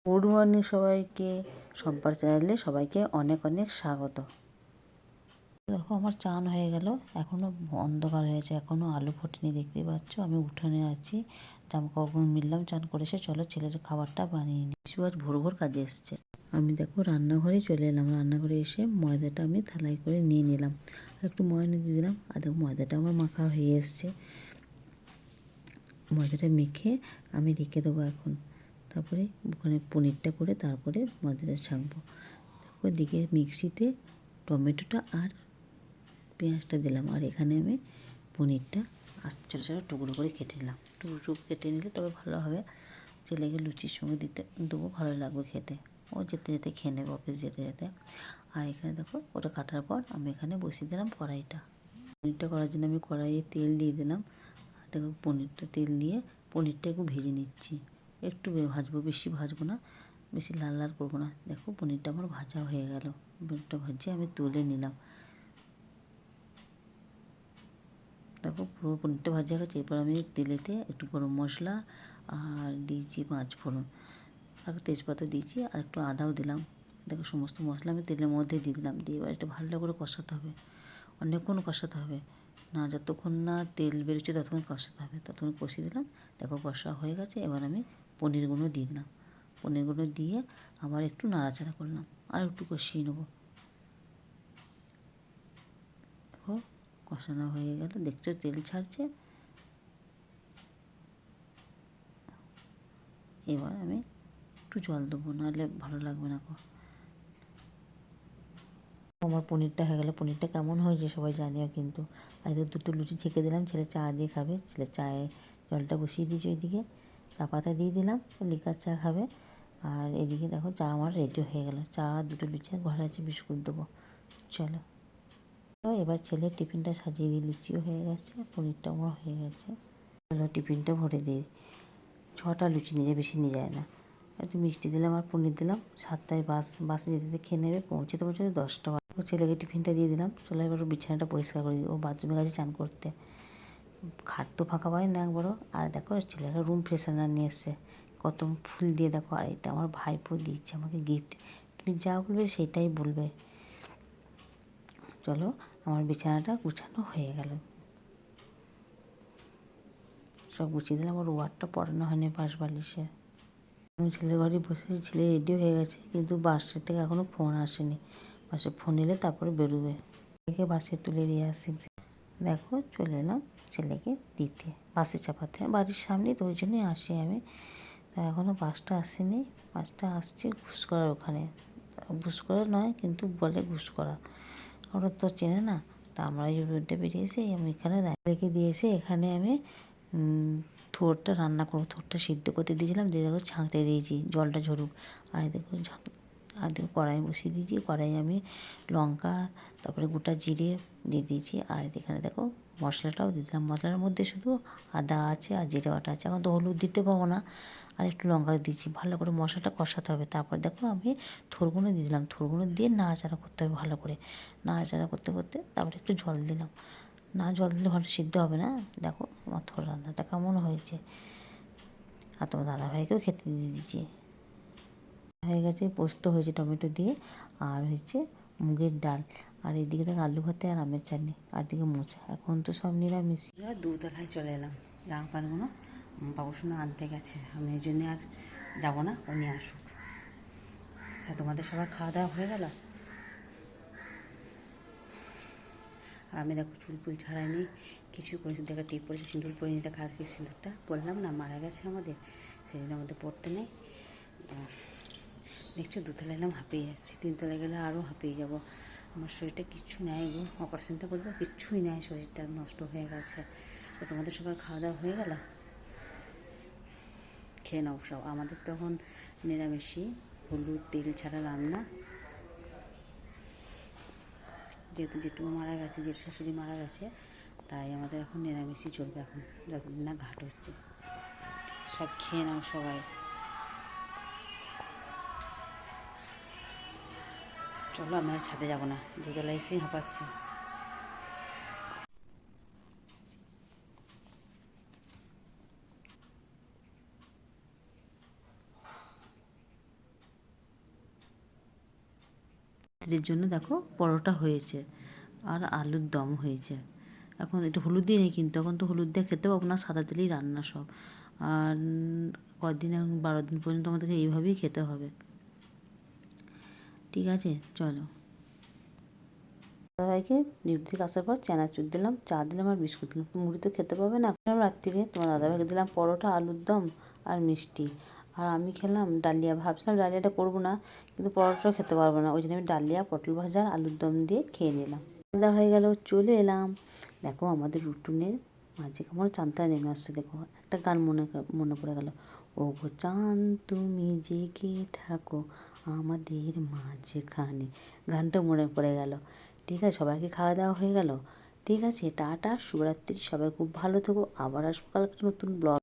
Good morning সবাইকে, সম্পার চ্যানেলে সবাইকে অনেক অনেক স্বাগত। দেখো আমার চান হয়ে গেল, এখনও অন্ধকার হয়েছে, এখনও আলো ফোটেনি, দেখতেই পাচ্ছ। আমি উঠোনে আছি, জামা কাপড় মিললাম, চান করেছে, চলো ছেলের খাবারটা বানিয়ে নিই। কিছু আজ ভোর ভোর কাজে এসছে। আমি দেখো রান্নাঘরে চলে এলাম। রান্নাঘরে এসে ময়দাটা আমি থালাই করে নিয়ে নিলাম, একটু ময়দা দিয়ে দিলাম। আর দেখো ময়দাটা আমার মাখা হয়ে এসছে। ময়দাটা মেখে আমি রেখে দেবো এখন। তারপরে ওখানে পনিরটা করে তারপরে ময়দাটা ছাঁকবো। দেখো এদিকে মিক্সিতে টমেটোটা আর পেঁয়াজটা দিলাম, আর এখানে আমি পনিরটা ছোটো ছোটো টুকরো করে কেটে নিলাম। টুকরো টুকরো কেটে নিলে তবে ভালো হবে, ছেলেকে লুচির সঙ্গে দেবো, ভালো লাগবে খেতে। ও যেতে যেতে খেয়ে নেবে অফিস যেতে যেতে। আর এখানে দেখো ওটা কাটার পর আমি এখানে বসিয়ে দিলাম কড়াইটা। পনিরটা করার জন্য আমি কড়াইয়ে তেল দিয়ে দিলাম। আর দেখো পনিরটা তেল দিয়ে পনিরটা একটু ভেজে নিচ্ছি। একটু ভাজবো, বেশি ভাজবো না, বেশি লাল লাল করবো না। দেখো পনিরটা আমার ভাজা হয়ে গেল। পনিরটা ভেজে আমি তুলে নিলাম। দেখো পুরো পনিরটা ভাজা গেছে। এরপর আমি তেলেতে একটু গরম মশলা আর দিয়েছি 5 ফোড়ন, আর তেজপাতা দিয়েছি, আর একটু আদাও দিলাম। দেখো সমস্ত মশলা আমি তেলের মধ্যে দিয়ে দিলাম। দিয়ে এবার এটা ভালো করে কষাতে হবে, অনেকক্ষণ কষাতে হবে না, যতক্ষণ না তেল বেরোচ্ছে ততক্ষণ কষাতে হবে। ততক্ষণ কষিয়ে দিলাম। দেখো কষা হয়ে গেছে। এবার আমি পনিরগুলো দিয়ে দিলাম। পনিরগুলো দিয়ে আবার একটু নাড়াচাড়া করলাম, আর একটু কষিয়ে নেবো। দেখো কষানো হয়ে গেল, দেখছো তেল ছাড়ছে। এবার আমি একটু জল দেবো, নাহলে ভালো লাগবে না। আমার পনিরটা হয়ে গেলো। পনিরটা কেমন হয়েছে সবাই জানিও কিন্তু। আর এদের দুটো লুচি ছেঁকে দিলাম, ছেলে চা দিয়ে খাবে। ছেলে চায়ে জলটা বসিয়ে দিয়েছি, ওইদিকে চা পাতা দিয়ে দিলাম, লিকার চা খাবে। আর এদিকে দেখো চা আমার রেডি হয়ে গেল। চা দুটো লুচি, ঘরে আছে বিস্কুট দেবো। চলো এবার ছেলের টিফিনটা সাজিয়ে দিই। লুচিও হয়ে গেছে, পনিরটাও আমার হয়ে গেছে। চলো টিফিনটা ভরে দিই। 6টা লুচি নিয়ে যায়, বেশি নিয়ে যায় না। একটু মিষ্টি দিলাম আর পনির দিলাম। 7টায় বাসে যেতে যেতে খেয়ে নেবে, পৌঁছতে 10টা। ও ছেলেকে টিফিনটা দিয়ে দিলাম। চলো এবার বিছানাটা পরিষ্কার করে দিই। ও বাথরুমে গেছে চান করতে, খাট তো ফাঁকা পায় না একবারও। আর দেখো ছেলেরা রুম ফ্রেশনার নিয়ে এসছে, কত ফুল দিয়ে। দেখো আর এটা আমার ভাইপো দিচ্ছে আমাকে গিফট। তুমি যা বলবে সেটাই বলবে। চলো আমার বিছানাটা গুছানো হয়ে গেল, সব গুছিয়ে দিলাম। আমার ওয়ারটা পরানো হয়নি পাশ বালিশে। আমি ছেলের ঘরে বসেছি, ছেলে রেডি হয়ে গেছে, কিন্তু বাসের থেকে এখনও ফোন আসেনি। বাসে ফোন এলে তারপরে বেরোবে। ছেলেকে বাসে তুলে দিয়ে আসি। দেখো চলে এলাম ছেলেকে দিতে, বাসে চাপাতে। বাড়ির সামনে তো, ওই জন্যই আসি আমি। তা এখনও বাসটা আসেনি। বাসটা আসছে ঘুষকরার ওখানে। ঘুষকরা নয় কিন্তু বলে ঘুষকরা, ওরা তো চেনে না। তা আমরা এই রোডটা বেরিয়েছি, আমি এখানে রেখে দিয়েছি। এখানে আমি থোরটা রান্না করবো। থোরটা সিদ্ধ করতে দিয়েছিলাম, দিয়ে দেখো ছাঁকতে দিয়েছি, জলটা ঝরুক। আর দেখো আর দেখো কড়াই বসিয়ে দিয়েছি। কড়াই আমি লঙ্কা, তারপরে গোটা জিরে দিয়ে দিয়েছি। আর এখানে দেখো মশলাটাও দিয়ে দিলাম। মশলার মধ্যে শুধু আদা আছে আর জিরে বাটা আছে। এখন তো হলুদ দিতে পাবো না, আর একটু লঙ্কা দিয়েছি। ভালো করে মশলাটা কষাতে হবে। তারপর দেখো আমি থোরগুলো দিয়ে দিলাম। থোরগুলো দিয়ে নাড়াচাড়া করতে হবে ভালো করে। নাড়াচাড়া করতে করতে তারপরে একটু জল দিলাম। না জল দিলে ভালো সিদ্ধ হবে না। দেখো আমার থোর রান্নাটা কেমন হয়েছে। আর তোমার দাদাভাইকেও খেতে দিয়ে দিয়েছি। হয়ে গেছে, পোস্ত হয়েছে টমেটো দিয়ে, আর হয়েছে মুগের ডাল। আর এদিকে দেখো আলু ভাতে আর আমের চাটনি, আর দিকে মোচা। এখন তো সব নিরামিষ। দুতলায় চলে এলাম। জামা প্যান্টগুলো বাবুসোনা আনতে গেছে, আমি এই জন্যে আর যাবো না, ও নিয়ে আসুক। হ্যাঁ, তোমাদের সবার খাওয়া দাওয়া হয়ে গেল? আর আমি দেখো চুল ফুল ছাড়াইনি, কিছু করে শুধু একটা টিপ পরেছি, সিঁদুর পরে নিতে। কালকে সিঁদুরটা বললাম না মারা গেছে আমাদের, সেই জন্য আমাদের পড়তে নেই। দেখছো দুতলায় এলাম, হাঁপিয়ে যাচ্ছি। 3তলায় গেলে আরও হাঁপিয়ে যাব। আমার শরীরটা কিচ্ছু নেয় গো, অপারেশনটা করবো, কিচ্ছুই নেয়, শরীরটা নষ্ট হয়ে গেছে। তো তোমাদের সবার খাওয়া দাওয়া হয়ে গেল? খেয়ে নাও সব। আমাদের তখন নিরামিষই, হলুদ তেল ছাড়া রান্না। যেহেতু জেঠুমা মারা গেছে, জেঠ শাশুড়ি মারা গেছে, তাই আমাদের এখন নিরামিষই চলবে এখন, যতদিন না ঘাট হচ্ছে। সব খেয়ে নাও সবাই। চলো আমরা ছাদে যাবো না, দুতলায় এসেই হাঁপাচ্ছি। রাত্রির জন্য দেখো পরোটা হয়েছে আর আলুর দম হয়েছে। এখন একটু হলুদ দিয়ে নেই, কিন্তু এখন তো হলুদ দিয়ে খেতে পাবো না, সাদা তেলেই রান্না সব। আর কদিন, এখন 12 দিন পর্যন্ত আমাদেরকে এইভাবেই খেতে হবে। ঠিক আছে, চলো। দাদাভাইকে ডিউটি থেকে আসার পর চানাচুর দিলাম, চা দিলাম আর বিস্কুট দিলাম। মুড়ি তো খেতে পাবে না। রাত্রিরে তোমার দাদাভাইকে দিলাম পরোটা, আলুর দম আর মিষ্টি। আর আমি খেলাম ডালিয়া। ভাবছিলাম ডালিয়াটা করবো না, কিন্তু পরোটাও খেতে পারবো না, ওই জন্য আমি ডালিয়া, পটল ভাজা, আলুর দম দিয়ে খেয়ে নিলাম। সন্ধ্যা হয়ে গেল, চলে এলাম। দেখো আমাদের উঠোনের মাঝে কেমন চাঁদটা নেমে আসছে। দেখো একটা গান মনে পড়ে গেল, ও গো চাঁদ তুমি জেগে থাকো আমাদের মাঝখানে, গানটা মনে পড়ে গেল। ঠিক আছে, সবাইকে খাওয়া দাওয়া হয়ে গেল। ঠিক আছে, টাটা, শুভরাত্রি, সবাই খুব ভালো থেকো। আবার আসবো কালকে নতুন ব্লগ।